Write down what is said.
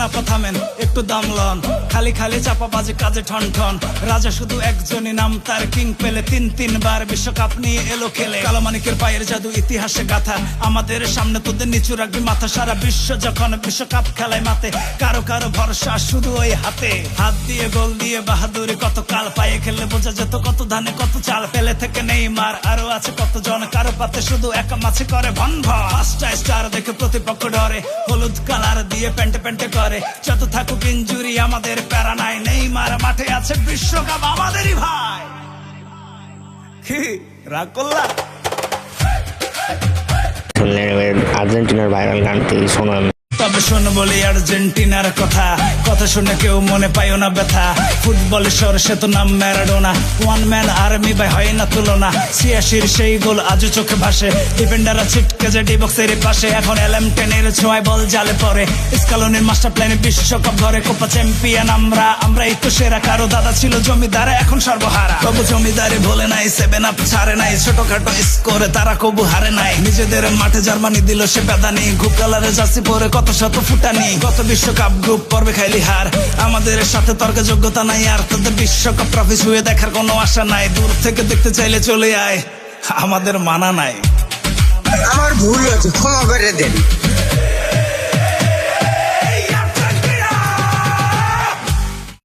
না থামেন একটু দাম লন, খালি খালি চাপাবাজি কাজে ঠন ঠন। রাজা শুধু একজনই, নাম তার কিং পেলে, তিনবার বিশ্বকাপ নিয়ে এলো খেলে। কালোমানিকের পায়ের জাদু ইতিহাসে গাথা, আমাদের সামনে তোদের নিচু রাখবি মাথা। সারা বিশ্ব যখন বিশ্বকাপ খেলায় মাতে, কারো কারো ভরসা শুধু ওই হাতে। হাত দিয়ে গোল দিয়ে বাহাদুরি কত কাল, পায়ে খেললে বোঝা যেত কত ধানে কত চাল। পেলে থেকে নেইমার আরো আছে কতজন, কারো পাতে শুধু একা মাছি করে ভন ভন। পাঁচটা স্টার দেখে প্রতিপক্ষ ডরে, হলুদ কালার দিয়ে প্যান্টে প্যান্টে করে। যত থাকুক ইনজুরি আমাদের প্যারা নাই, নেইমার মাঠে আছে, বিশ্বকাপ আমাদেরই ভাই। কি রাগ করলা? শুনলেন আর্জেন্টিনার ভাইরাল গানটি শোনান। তবে শোনো বলি আর্জেন্টিনার কথা, কথা শুনে কেউ মনে পাইও না ব্যথা। ফুটবলের সে তো নাম ম্যারাডোনা, ওয়ান ম্যান আর্মি ভাই হয় না তুলনা। 86 সেই গোল আজও চোখে ভাসে, ডিফেন্ডাররা ছিটকে যায় ডি বক্সের পাশে। এখন LM10 ছোঁয়ায় বল জালে পড়ে, স্কালোনির মাস্টার প্ল্যানে বিশ্বকাপ ধরে। কোপা চ্যাম্পিয়ন আমরাই তো সেরা। কারো দাদা ছিল জমিদার, এখন সর্বহারা। তবু জমিদারে ভোলে নাই, 7 আপ ছাড়ে নাই। ছোটখাটো স্কোরে তারা কবু হারে নাই। নিজেদের মাঠে জার্মানি দিল সে বেদানি, ঘুপ কালারে জার্সি পরে কত শত ফুটানি। গত বিশ্বকাপ গ্রুপ পর্বে খাইলি হার, আমাদের সাথে তর্কে যোগ্যতা নাই আর। তোদের বিশ্বকাপ ট্রফি ছুঁয়ে দেখার কোনো আশা নাই। দূর থেকে দেখতে চাইলে চলে আয়, আমাদের মানা নাই। আমার ভুল হয়েছে, ক্ষমা করে দেন।